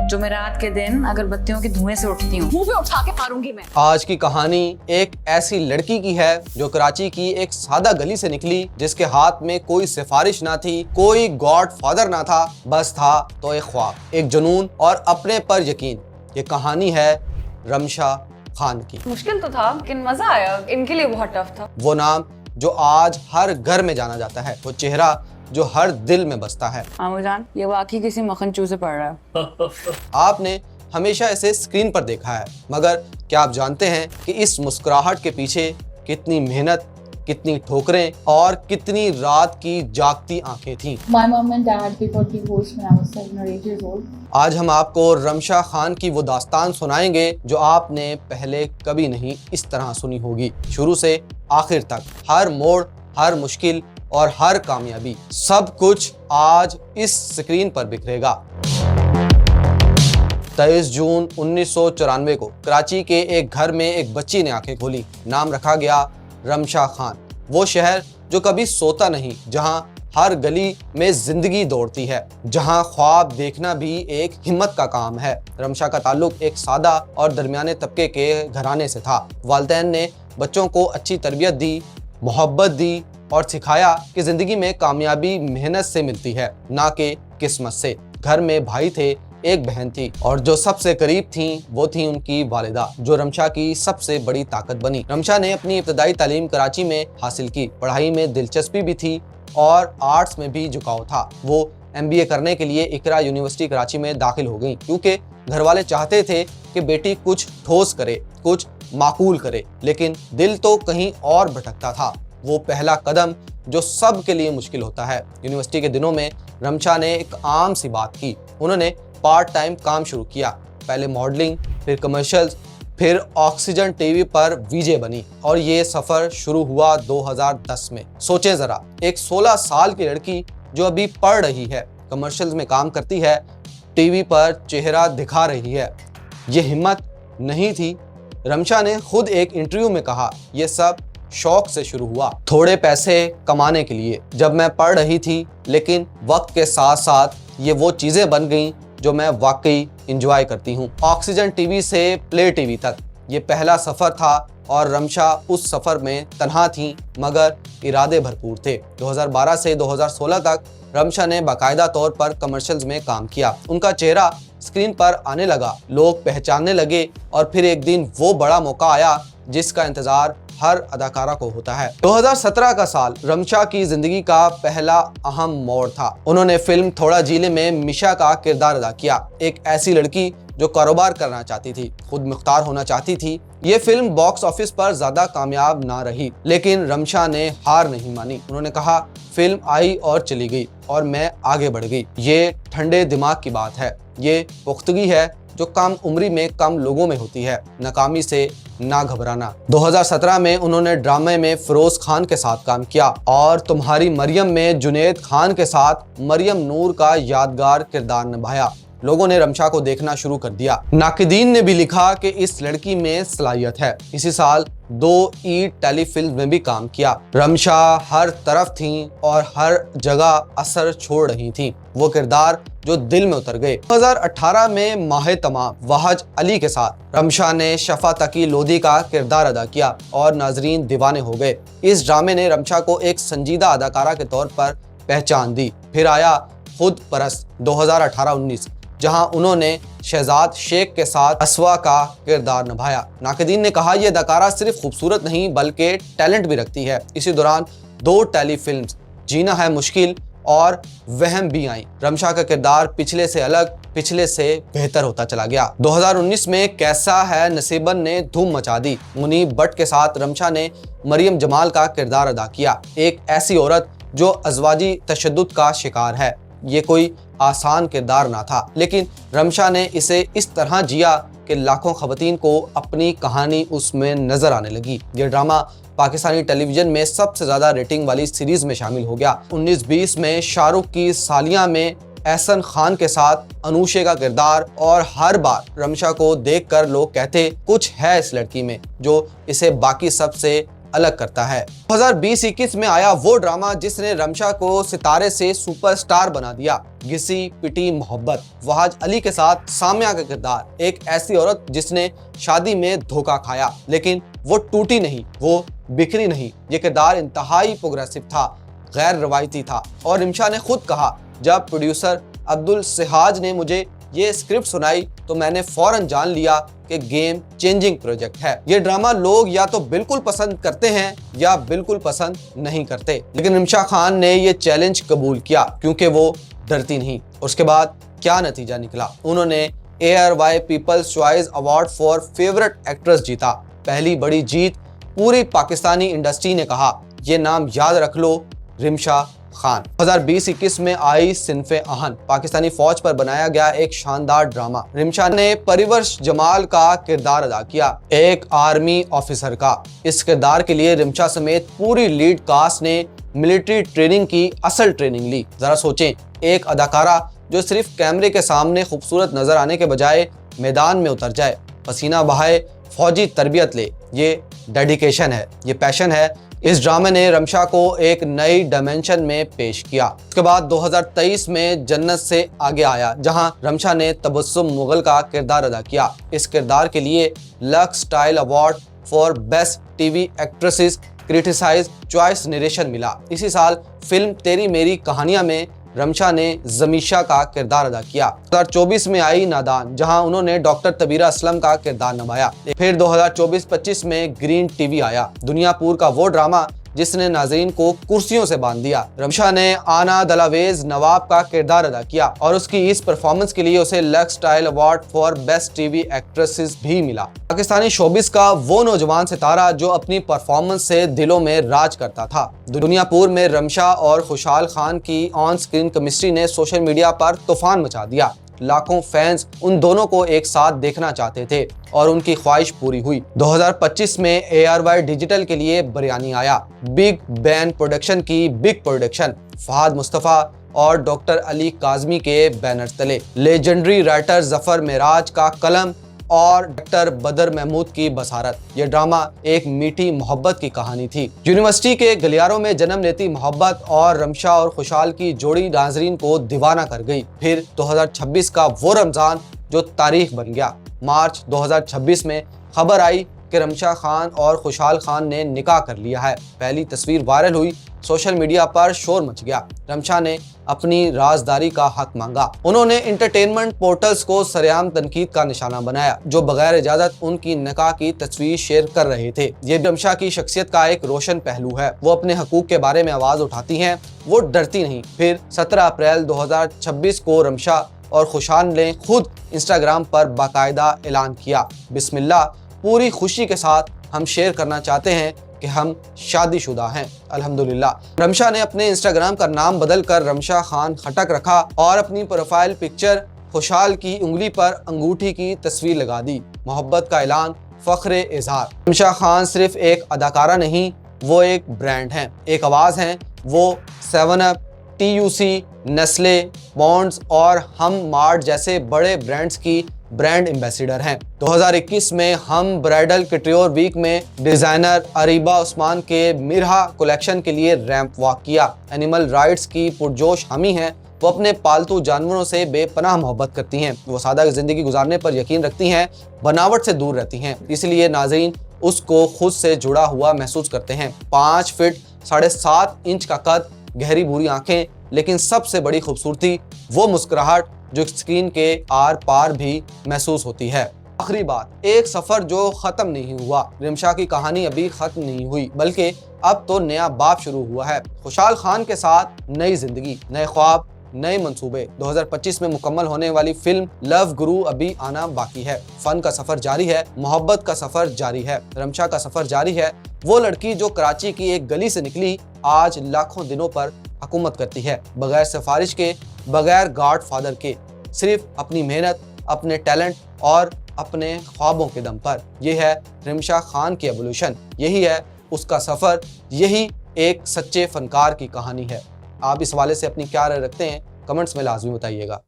जो मैं रात के दिन अगरबत्तियों के धुएं से उठती हूँ, मुंह पे उठा के मारूंगी मैं। आज की कहानी एक ऐसी लड़की की है जो कराची की एक सादा गली से निकली, जिसके हाथ में कोई सिफारिश ना थी, कोई गॉड फादर ना था, बस था तो एक ख्वाब, एक जुनून और अपने पर यकीन। ये कहानी है रमशा खान की। मुश्किल तो था लेकिन मजा आया, इनके लिए बहुत टफ था। वो नाम जो आज हर घर में जाना जाता है, वो चेहरा जो हर दिल में बसता है। आमूजान, ये वाकई किसी मक्खन से पड़ रहा है। आपने हमेशा इसे स्क्रीन पर देखा है, मगर क्या आप जानते हैं कि इस मुस्कुराहट के पीछे कितनी मेहनत, कितनी ठोकरें और कितनी रात की जागती आंखें थीं। My mom and dad they got divorced when I was 7 or 8 years old. आज हम आपको रमशा खान की वो दास्तान सुनाएंगे जो आपने पहले कभी नहीं इस तरह सुनी होगी। शुरू से आखिर तक, हर मोड़, हर मुश्किल और हर कामयाबी, सब कुछ आज इस स्क्रीन पर बिखरेगा। 23 जून 1994 को कराची के एक घर में एक बच्ची ने आंखें खोली। नाम रखा गया रमशा खान। वो शहर जो कभी सोता नहीं, जहां हर गली में जिंदगी दौड़ती है, जहां ख्वाब देखना भी एक हिम्मत का काम है। रमशा का ताल्लुक एक सादा और दरमियाने तबके के घराने से था। वालिदैन ने बच्चों को अच्छी तरबियत दी, मोहब्बत दी और सिखाया कि जिंदगी में कामयाबी मेहनत से मिलती है, ना कि किस्मत से। घर में भाई थे, एक बहन थी और जो सबसे करीब थी वो थी उनकी वालिदा, जो रमशा की सबसे बड़ी ताकत बनी। रमशा ने अपनी इब्तदाई तालीम कराची में हासिल की। पढ़ाई में दिलचस्पी भी थी और आर्ट्स में भी झुकाव था। वो MBA करने के लिए इकरा यूनिवर्सिटी कराची में दाखिल हो गई, क्योंकि घर वाले चाहते थे कि बेटी कुछ ठोस करे, कुछ माकूल करे, लेकिन दिल तो कहीं और भटकता था। वो पहला कदम जो सब के लिए मुश्किल होता है। यूनिवर्सिटी के दिनों में रमशा ने एक आम सी बात की। उन्होंने पार्ट टाइम काम शुरू किया, पहले मॉडलिंग, फिर कमर्शियल्स, फिर ऑक्सीजन टीवी पर VJ बनी और ये सफर शुरू हुआ 2010 में। सोचें जरा, एक 16 साल की लड़की जो अभी पढ़ रही है, कमर्शियल्स में काम करती है, टीवी पर चेहरा दिखा रही है। ये हिम्मत नहीं थी। रमशा ने खुद एक इंटरव्यू में कहा, ये सब शौक से शुरू हुआ, थोड़े पैसे कमाने के लिए, जब मैं पढ़ रही थी, लेकिन वक्त के साथ साथ ये वो चीजें बन गईं जो मैं वाकई इंजॉय करती हूँ। ऑक्सीजन टीवी से प्ले टीवी तक ये पहला सफर था और रमशा उस सफर में तन्हा थी, मगर इरादे भरपूर थे। 2012 से 2016 तक रमशा ने बाकायदा तौर पर कमर्शियल्स में काम किया। उनका चेहरा स्क्रीन पर आने लगा, लोग पहचानने लगे और फिर एक दिन वो बड़ा मौका आया जिसका इंतजार हर अदाकारा को होता है। 2017 का साल रमशा की जिंदगी का पहला अहम मोड़ था। उन्होंने फिल्म थोड़ा जीले में मिशा का किरदार अदा किया, एक ऐसी लड़की जो कारोबार करना चाहती थी, खुद मुख्तार होना चाहती थी। ये फिल्म बॉक्स ऑफिस पर ज्यादा कामयाब ना रही, लेकिन रमशा ने हार नहीं मानी। उन्होंने कहा, फिल्म आई और चली गई और मैं आगे बढ़ गई। ये ठंडे दिमाग की बात है, ये पुख्तगी है जो कम उम्री में कम लोगों में होती है। नाकामी से ना घबराना। 2017 में उन्होंने ड्रामे में फिरोज खान के साथ काम किया और तुम्हारी मरियम में जुनैद खान के साथ मरियम नूर का यादगार किरदार निभाया। लोगों ने रमशा को देखना शुरू कर दिया। नाकिदीन ने भी लिखा कि इस लड़की में सलाहियत है। इसी साल 2 टेलीफिल्म में भी काम किया। रमशा हर तरफ थी और हर जगह असर छोड़ रही थी, वो किरदार जो दिल में उतर गए। 2018 में माह तमाम वहाज अली के साथ रमशा ने शफा तकी लोधी का किरदार अदा किया और नाजरीन दीवाने हो गए। इस ड्रामे ने रमशा को एक संजीदा अदाकारा के तौर पर पहचान दी। फिर आया खुद परस्त 2018-19, जहां उन्होंने शहजाद शेख के साथ असवा का किरदार निभाया। नाकिदीन ने कहा, यह अदाकारा सिर्फ खूबसूरत नहीं बल्कि टैलेंट भी रखती है। इसी दौरान 2 टेलीफिल्म्स, जीना है मुश्किल और वहम भी आई। रमशा का किरदार पिछले से अलग, पिछले से बेहतर होता चला गया। 2019 में कैसा है नसीबन ने धूम मचा दी। मुनीब भट्ट के साथ रमशा ने मरियम जमाल का किरदार अदा किया, एक ऐसी औरत जो अज़वाजी तशद्दुद का शिकार है। ये कोई आसान किरदार ना था, लेकिन रमशा ने इसे इस तरह जिया कि लाखों खवातीन को अपनी कहानी उसमें नजर आने लगी। ये ड्रामा पाकिस्तानी टेलीविजन में सबसे ज्यादा रेटिंग वाली सीरीज में शामिल हो गया। 19-20 में शाहरुख की सालिया में एहसन खान के साथ अनूशे का किरदार, और हर बार रमशा को देखकर लोग कहते कुछ है इस लड़की में जो इसे बाकी सब से अलग करता है। 2020-21 में आया वो ड्रामा जिसने रमशा को सितारे से सुपरस्टार बना दिया, घिसी पिटी मोहब्बत। वहाज अली के साथ साम्या का किरदार, एक ऐसी औरत जिसने शादी में धोखा खाया लेकिन वो टूटी नहीं, वो बिखरी नहीं। ये किरदार इंतहाई प्रोग्रेसिव था, गैर रवायती था और रिमशा ने खुद कहा, जब प्रोड्यूसर अब्दुल सिहाज ने मुझे ये स्क्रिप्ट सुनाई तो मैंने फौरन जान लिया कि गेम चेंजिंग प्रोजेक्ट है। ये ड्रामा लोग या तो बिल्कुल पसंद करते हैं या बिल्कुल पसंद नहीं करते, लेकिन रिमशा खान ने ये चैलेंज कबूल किया क्योंकि वो डरती नहीं। उसके बाद क्या नतीजा निकला, उन्होंने ARY people's choice award for favourite actress जीता। पहली बड़ी जीत। पूरी पाकिस्तानी इंडस्ट्री ने कहा, ये नाम याद रख लो, रिमशा खान। 2020-21 में आई सिन्फे आहन, पाकिस्तानी फौज पर बनाया गया एक शानदार ड्रामा। रिमशा ने परिवर्श जमाल का किरदार अदा किया, एक आर्मी ऑफिसर का। इस किरदार के लिए रिमशा समेत पूरी लीड कास्ट ने मिलिट्री ट्रेनिंग की असल ट्रेनिंग ली। जरा सोचें, एक अदाकारा जो सिर्फ कैमरे के सामने खूबसूरत नजर आने के बजाय मैदान में उतर जाए, पसीना बहाए, फौजी तरबियत ले, ये डेडिकेशन है, ये पैशन है। इस ड्रामे ने रमशा को एक नई डायमेंशन में पेश किया। उसके बाद 2023 में जन्नत से आगे आया, जहां रमशा ने तबस्सुम मुगल का किरदार अदा किया। इस किरदार के लिए Lux style award for best TV actresses criticise choice narration मिला। इसी साल फिल्म तेरी मेरी कहानियां में रमशा ने जमीशा का किरदार अदा किया। 2024 में आई नादान, जहां उन्होंने डॉक्टर तबीरा असलम का किरदार निभाया। फिर 2024-25 में ग्रीन टीवी आया, दुनियापुर का वो ड्रामा जिसने नाज़रीन को कुर्सियों से बांध दिया। रमशा ने आना दलावेज नवाब का किरदार अदा किया और उसकी इस परफॉर्मेंस के लिए उसे lux style award for best TV actresses भी मिला। पाकिस्तानी शोबिस का वो नौजवान सितारा जो अपनी परफॉर्मेंस से दिलों में राज करता था। दुनियापुर में रमशा और खुशहाल खान की ऑन स्क्रीन केमिस्ट्री ने सोशल मीडिया पर तूफान मचा दिया। लाखों फैंस उन दोनों को एक साथ देखना चाहते थे और उनकी ख्वाहिश पूरी हुई। 2025 में ARY डिजिटल के लिए बिरयानी आया, बिग बैन प्रोडक्शन की बिग प्रोडक्शन, फहद मुस्तफ़ा और डॉक्टर अली काज़मी के बैनर तले। लेजेंडरी राइटर जफर मेराज का कलम और डॉक्टर बदर महमूद की बसारत। ये ड्रामा एक मीठी मोहब्बत की कहानी थी। यूनिवर्सिटी के गलियारों में जन्म लेती मोहब्बत और रमशा और खुशहाल की जोड़ी नाजरीन को दीवाना कर गई। फिर 2026 का वो रमजान जो तारीख बन गया। मार्च 2026 में खबर आई कि रमशा खान और खुशहाल खान ने निकाह कर लिया है। पहली तस्वीर वायरल हुई, सोशल मीडिया पर शोर मच गया। रमशा ने अपनी राजदारी का हक मांगा। उन्होंने इंटरटेनमेंट पोर्टल्स को सरेआम तनकीद का निशाना बनाया, जो बगैर इजाजत उनकी निकाह की तस्वीर शेयर कर रहे थे। ये रमशा की शख्सियत का एक रोशन पहलू है। वो अपने हकूक के बारे में आवाज उठाती हैं, वो डरती नहीं। फिर 17 अप्रैल 2026 को रमशा और खुशहाल ने खुद इंस्टाग्राम पर बाकायदा ऐलान किया, बिस्मिल्लाह, पूरी खुशी के साथ हम शेयर करना चाहते हैं कि हम शादीशुदा हैं, अल्हम्दुलिल्लाह। रमशा ने अपने इंस्टाग्राम का नाम बदल कर रमशा खान खटक रखा और अपनी प्रोफाइल पिक्चर खुशहाल की उंगली पर अंगूठी की तस्वीर लगा दी। मोहब्बत का ऐलान, फख्रे इजहार। रमशा खान सिर्फ एक अदाकारा नहीं, वो एक ब्रांड हैं, एक आवाज़ हैं। वो 7up, TUC, नेस्ले, बॉन्ड्स और हम मार्ट जैसे बड़े ब्रांड्स की ब्रांड एम्बेसडर हैं। 2021 में हम ब्राइडल कट्रियोर वीक में डिजाइनर अरीबा उस्मान के मिरहा कलेक्शन के लिए रैंप वॉक किया। एनिमल राइट्स की पुरजोश हामी हैं। वो अपने पालतू जानवरों से बेपनाह मोहब्बत करती हैं। वो सादा जिंदगी गुजारने पर यकीन रखती हैं, बनावट से दूर रहती हैं, इसलिए नाज़रीन उसको खुद से जुड़ा हुआ महसूस करते हैं। 5 फीट 7.5 इंच का कद, गहरी भूरी आंखें, लेकिन सबसे बड़ी खूबसूरती वो मुस्कुराहट जो स्क्रीन के आर पार भी महसूस होती है। आखिरी बात, एक सफर जो खत्म नहीं हुआ। रमशा की कहानी अभी खत्म नहीं हुई, बल्कि अब तो नया बाब शुरू हुआ है। खुशहाल खान के साथ नई जिंदगी, नए ख्वाब, नए मंसूबे। 2025 में मुकम्मल होने वाली फिल्म लव गुरु अभी आना बाकी है। फन का सफर जारी है, मोहब्बत का सफर जारी है, रमशा का सफर जारी है। वो लड़की जो कराची की एक गली से निकली, आज लाखों दिनों पर हुकूमत करती है, बगैर सिफारिश के, बगैर गॉड फादर के, सिर्फ अपनी मेहनत, अपने टैलेंट और अपने ख्वाबों के दम पर। यह है रमशा खान की एवोल्यूशन, यही है उसका सफर, यही एक सच्चे फनकार की कहानी है। आप इस हवाले से अपनी क्या राय रखते हैं, कमेंट्स में लाजमी बताइएगा।